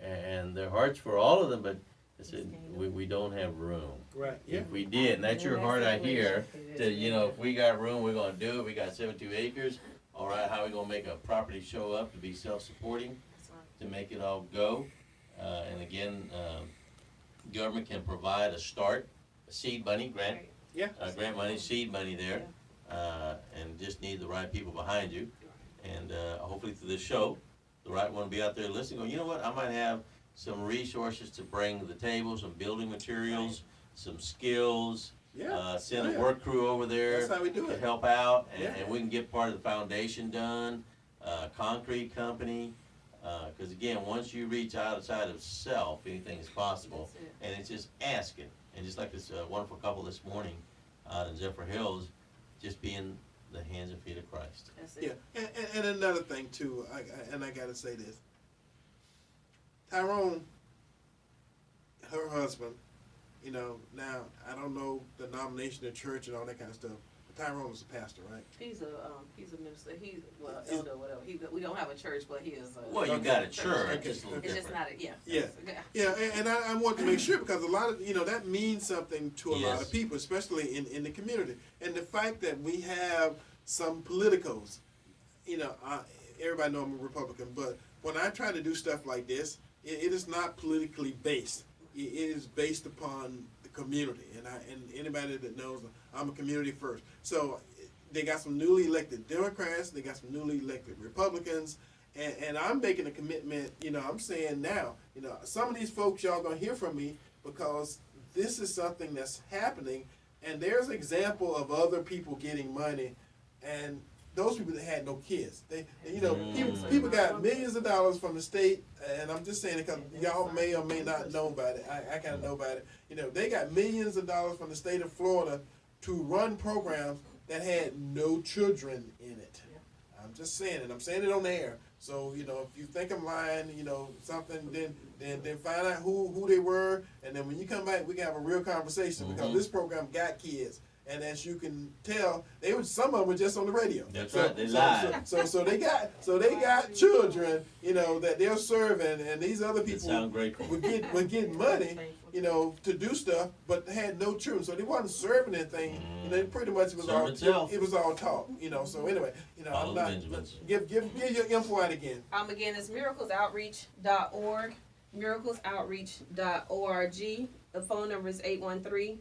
And their hearts for all of them, but they said, we don't have room. Right. Yeah. If we did, and that's your heart I hear, that, you know, if we got room, we're gonna do it. We got 72 acres. All right, how are we gonna make a property show up to be self-supporting, to make it all go? And again, government can provide a start, a seed money grant. Yeah. Grant money, seed money there, and just need the right people behind you. And hopefully through this show, the right one will be out there listening, going, you know what, I might have some resources to bring to the table, some building materials, some skills. Yeah. Send a work crew over there That's how we do to it. help out, and, Yeah. and we can get part of the foundation done, concrete company. Because again, once you reach outside of self, anything is possible. That's it. And it's just asking. And just like this wonderful couple this morning out in Zephyr Hills, just being the hands and feet of Christ. That's Yeah, it. and another thing too, I gotta say this. Tyrone, her husband, you know, now I don't know the denomination of church and all that kind of stuff. But Tyrone is a pastor, right? He's a minister. He's elder, whatever. We don't have a church, but he is. Well, you got a church, Okay. just a little It's just different. not a Yeah. Yeah, and I want to make sure because a lot of, you know, that means something to a lot Yes. of people, especially in the community. And the fact that we have some politicos, you know, everybody know I'm a Republican, but when I try to do stuff like this, it is not politically based. It is based upon the community, and anybody that knows, I'm a community first. So they got some newly elected Democrats, they got some newly elected Republicans, and I'm making a commitment. I'm saying now, some of these folks y'all gonna hear from me because this is something that's happening, and there's an example of other people getting money, and those people that had no kids. People got millions of dollars from the state, and I'm just saying it because y'all may or may not know about it. I kind of know about it. They got millions of dollars from the state of Florida to run programs that had no children in it. I'm just saying it. I'm saying it on the air. So, if you think I'm lying, something, then find out who they were, and then when you come back, we can have a real conversation because this program got kids. And as you can tell, some of them were just on the radio. That's right. They lied. So they got children, that they're serving, and these other people were getting money, to do stuff, but had no children. So they wasn't serving anything. Pretty much it was all talk. So anyway, I'm not. Give your info out again. Again, it's miraclesoutreach.org, miraclesoutreach.org. The phone number is 813-374-2184.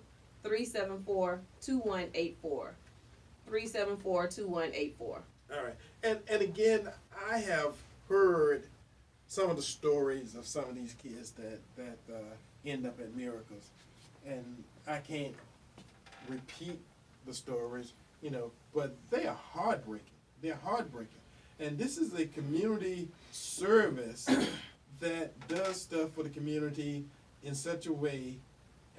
374-2184. All right. And again, I have heard some of the stories of some of these kids that end up at Miracles. And I can't repeat the stories, but they are heartbreaking. They're heartbreaking. And this is a community service that does stuff for the community in such a way.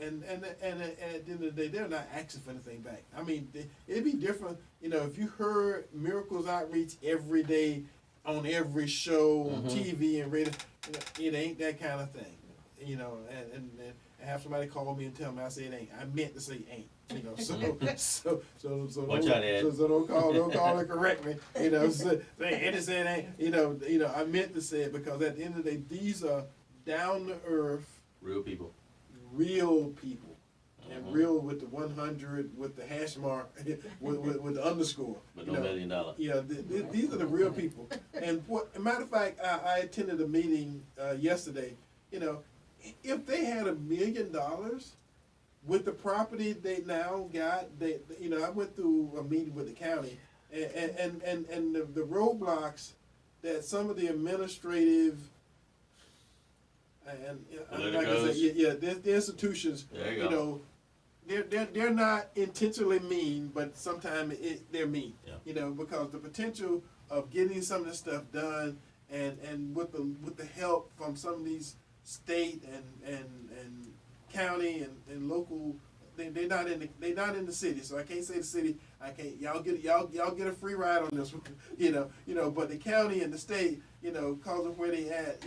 And at the end of the day, they're not asking for anything back. I mean, it'd be different, if you heard Miracles Outreach every day on every show, on TV and radio, it ain't that kind of thing, and have somebody call me and tell me I said ain't. I meant to say ain't, so Watch out, Ed. So don't call and correct me, say Eddie said ain't, I meant to say it because at the end of the day, these are down to earth, real people, and real with the 100, with the hash mark, with the underscore. But no $1 million. Yeah, these are the real people. And matter of fact, I attended a meeting yesterday. If they had $1 million with the property they now got, I went through a meeting with the county, and the roadblocks that some of the administrative and like I said, the institutions, they're not intentionally mean, but sometimes they're mean. Yeah. Because the potential of getting some of this stuff done, and with the help from some of these state and county and local, they're not in the city. So I can't say the city. I can't. Y'all get a free ride on this one. But the county and the state, cause of where they at,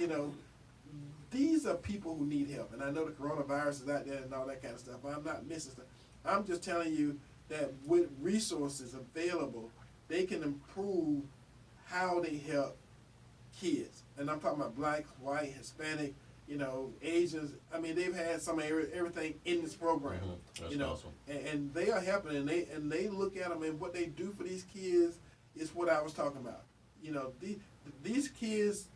these are people who need help. And I know the coronavirus is out there and all that kind of stuff. I'm not missing stuff. I'm just telling you that with resources available, they can improve how they help kids. And I'm talking about black, white, Hispanic, Asians. I mean, they've had some of everything in this program. That's awesome. And they are helping, and they look at them, and what they do for these kids is what I was talking about. These kids,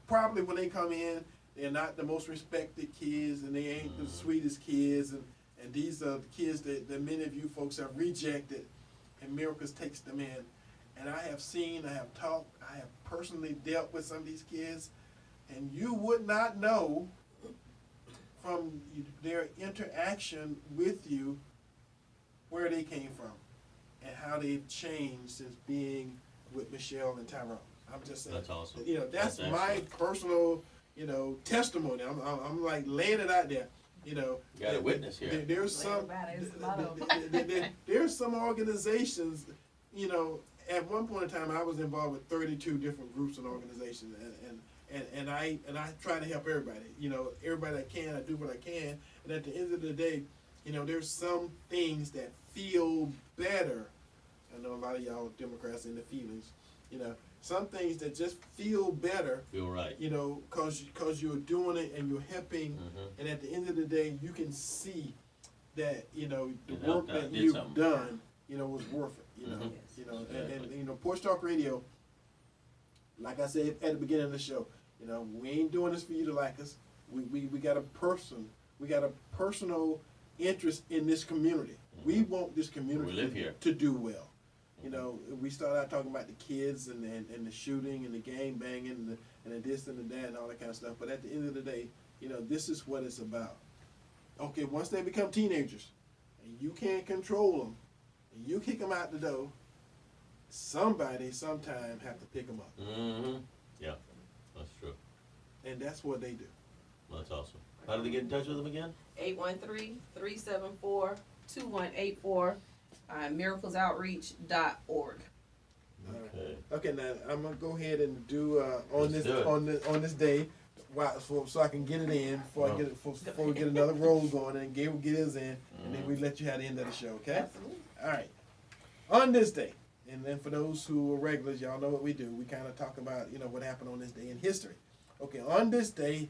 probably when they come in, they're not the most respected kids, and they ain't the sweetest kids, and these are the kids that many of you folks have rejected, and Miracles takes them in. And I have seen, I have talked, I have personally dealt with some of these kids, and you would not know from their interaction with you where they came from and how they've changed since being with Michelle and Tyrone. I'm just saying. That's awesome. That's my personal, testimony. I'm like laying it out there. You got a witness here. There's some organizations, at one point in time I was involved with 32 different groups and organizations, and I try to help everybody. Everybody I can, I do what I can. And at the end of the day, there's some things that feel better. I know a lot of y'all Democrats in the feelings, some things that just feel better. Feel right. Cause you're doing it and you're helping, and at the end of the day, you can see that the work that you've done, was worth it. And Porch Talk Radio, like I said at the beginning of the show, we ain't doing this for you to like us. We got a personal interest in this community. We want this community We live here. to do well. You know, we started out talking about the kids and the shooting and the gang banging and the this and the that and all that kind of stuff. But at the end of the day, you know, this is what it's about. Okay, once they become teenagers, and you can't control them, and you kick them out the door, somebody sometime have to pick them up. Mm-hmm. Yeah, that's true. And that's what they do. That's awesome. How do they get in touch with them again? 813-374-2184, miraclesoutreach.org. Okay. Okay, now I'm gonna go ahead and do Let's do it. on this day, so I can get it in before I get it before we get another roll going, and Gabriel get his in, and then we let you have the end of the show. Okay. Absolutely. All right. On this day, and then for those who are regulars, y'all know what we do. We kind of talk about what happened on this day in history. Okay, on this day,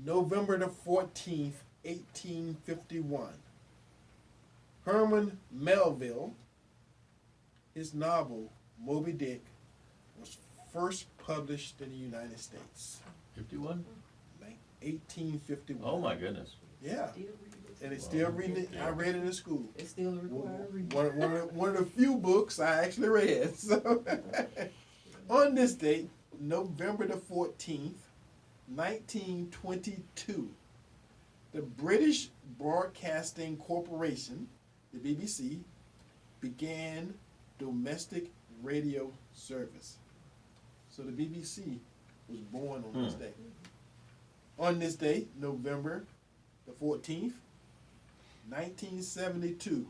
November the 14th, 1851, Herman Melville, his novel Moby Dick was first published in the United States. 51? 1851. Oh my goodness. Yeah, and it's still reading it. I read it in school. It's still a required reading. One of the few books I actually read. So, on this date, November the 14th, 1922, the British Broadcasting Corporation, the BBC, began domestic radio service. So the BBC was born on this day. On this day, November the 14th, 1972,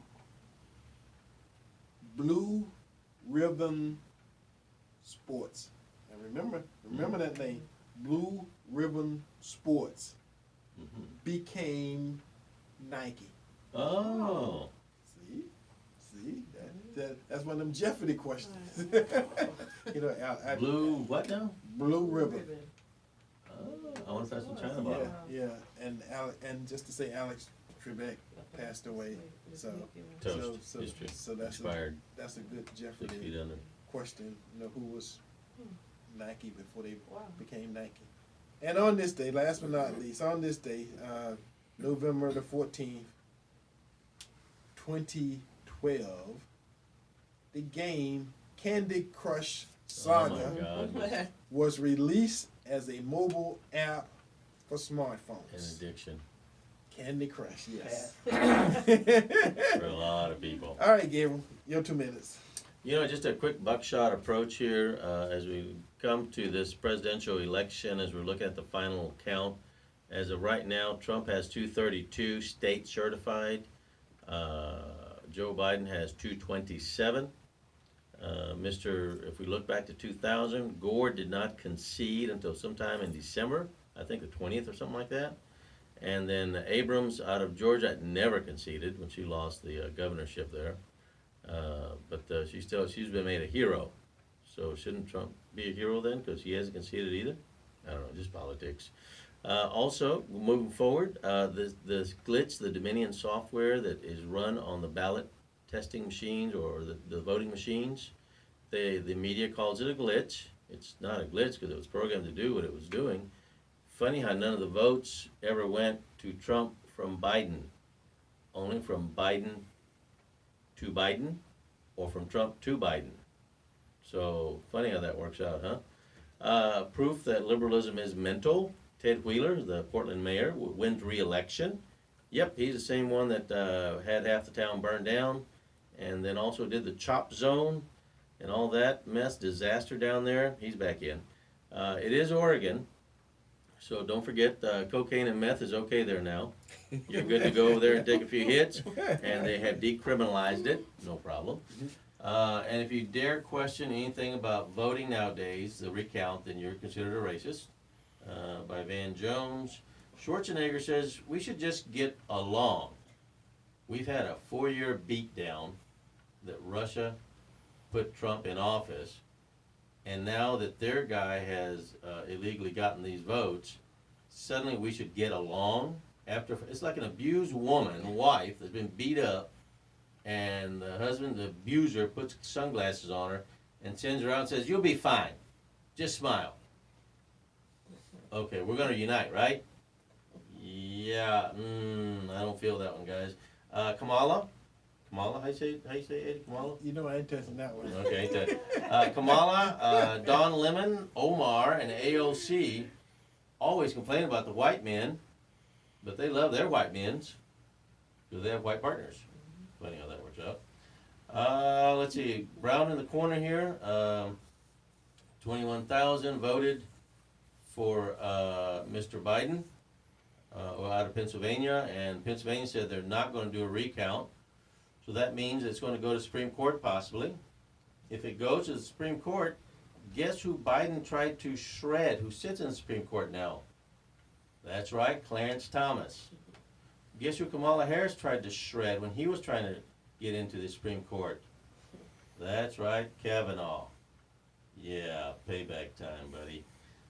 Blue Ribbon Sports. And remember that name, Blue Ribbon Sports, became Nike. Oh. See, that's one of them Jeopardy questions. Blue what now? Blue Ribbon. Oh, I want to start some China bottle. Yeah, and just to say, Alex Trebek passed away. So Toast. History. So that's Expired. that's a good 6 feet Jeopardy under. question. Who was Nike before they became Nike? And on this day, last but not least, on this day, November the 14th, 2012, the game Candy Crush Saga Oh my God. was released as a mobile app for smartphones. An addiction Candy Crush, yes. for a lot of people. All right, Gabriel, your 2 minutes. Just a quick buckshot approach here as we come to this presidential election, as we're looking at the final count. As of right now, Trump has 232 state certified. Joe Biden has 227. If we look back to 2000, Gore did not concede until sometime in December, I think the 20th or something like that. And then Abrams out of Georgia never conceded when she lost the governorship there. But she's been made a hero. So shouldn't Trump be a hero then? Because he hasn't conceded either? I don't know, just politics. Also, moving forward, this glitch, the Dominion software that is run on the ballot testing machines or the voting machines, the media calls it a glitch. It's not a glitch because it was programmed to do what it was doing. Funny how none of the votes ever went to Trump from Biden, only from Biden to Biden or from Trump to Biden. So funny how that works out, huh? Proof that liberalism is mental. Ted Wheeler, the Portland mayor, wins re-election. Yep, he's the same one that had half the town burned down and then also did the chop zone and all that mess, disaster down there. He's back in. It is Oregon, so don't forget cocaine and meth is okay there now. You're good to go over there and take a few hits, and they have decriminalized it, no problem. And if you dare question anything about voting nowadays, the recount, then you're considered a racist. By Van Jones. Schwarzenegger says we should just get along. We've had a 4-year beatdown that Russia put Trump in office, and now that their guy has illegally gotten these votes, suddenly we should get along. It's like an abused woman, wife that's been beat up, and the husband, the abuser, puts sunglasses on her and sends her out and says, "You'll be fine. Just smile." Okay, we're going to unite, right? Yeah, I don't feel that one, guys. Kamala, how you say Eddie? Kamala. You know I ain't touching that one. Okay, Kamala, Don Lemon, Omar, and AOC always complain about the white men, but they love their white men's because they have white partners. Funny how that works out. Let's see, Brown in the corner here, 21,000 voted for Mr. Biden out of Pennsylvania, and Pennsylvania said they're not going to do a recount. So that means it's going to go to Supreme Court possibly. If it goes to the Supreme Court, guess who Biden tried to shred, who sits in the Supreme Court now? That's right, Clarence Thomas. Guess who Kamala Harris tried to shred when he was trying to get into the Supreme Court? That's right, Kavanaugh. Yeah, payback time, buddy.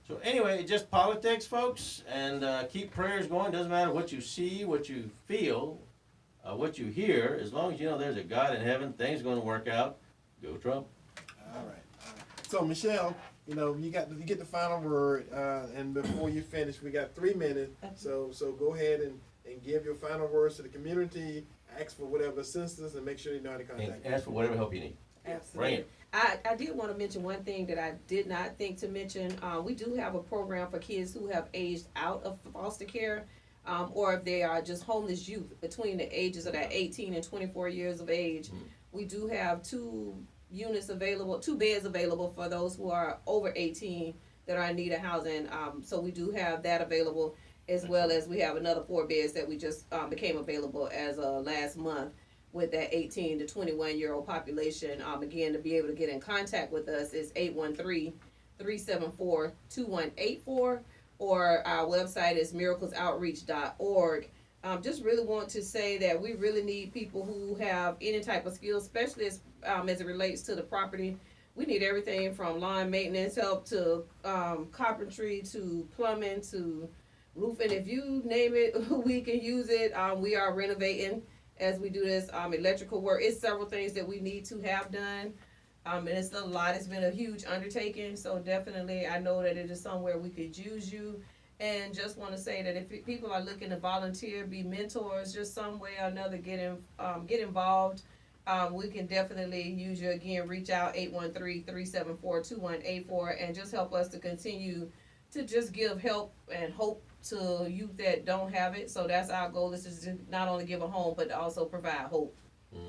So anyway, just politics, folks, and keep prayers going. Doesn't matter what you see, what you feel, what you hear. As long as you know there's a God in heaven, things are going to work out. Go Trump. All right. So Michelle, you get the final word, and before you finish, we got 3 minutes. So go ahead and give your final words to the community. Ask for whatever assistance, and make sure you know how to contact you. Ask for whatever help you need. Absolutely. Bring it. I did want to mention one thing that I did not think to mention. We do have a program for kids who have aged out of foster care, or if they are just homeless youth between the ages of that 18 and 24 years of age. We do have 2 beds available for those who are over 18 that are in need of housing. So we do have that available, as well as we have another 4 beds that we just became available as last month with that 18 to 21-year-old population. Again, to be able to get in contact with us is 813-374-2184, or our website is miraclesoutreach.org. Just really want to say that we really need people who have any type of skills, especially as it relates to the property. We need everything from lawn maintenance help to carpentry to plumbing to roofing. If you name it, we can use it. We are renovating as we do this electrical work. It's several things that we need to have done. And it's a lot. It's been a huge undertaking. So definitely, I know that it is somewhere we could use you. And just want to say that if people are looking to volunteer, be mentors, just some way or another, get involved. We can definitely use you. Again, reach out 813-374-2184, and just help us to continue to just give help and hope to youth that don't have it. So that's our goal. This is to not only give a home, but to also provide hope.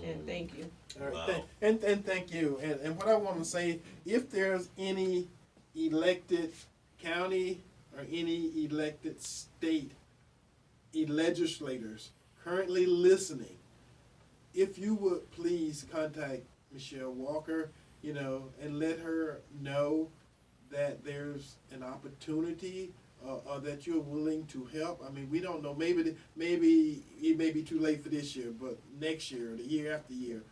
And thank you. All right, Wow. and thank you. And what I want to say, if there's any elected county or any elected state legislators currently listening, if you would please contact Michelle Walker, and let her know that there's an opportunity that you're willing to help. I mean, we don't know. Maybe it may be too late for this year, but next year, the year after year,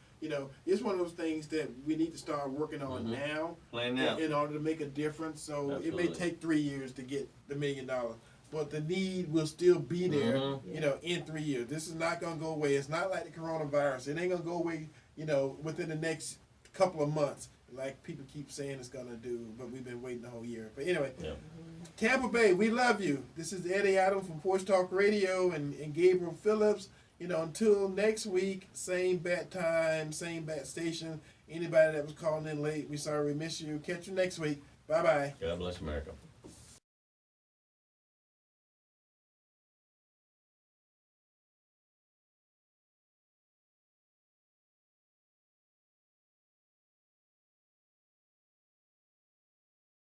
it's one of those things that we need to start working on now, in order to make a difference. So Absolutely. It may take 3 years to get the $1 million, but the need will still be there, in 3 years. This is not going to go away. It's not like the coronavirus. It ain't going to go away, within the next couple of months, like people keep saying it's going to do, but we've been waiting the whole year. But anyway, Tampa Bay, we love you. This is Eddie Adams from Porch Talk Radio and Gabriel Phillips. Until next week, same bat time, same bat station. Anybody that was calling in late, we sorry we missed you. Catch you next week. Bye-bye. God bless America.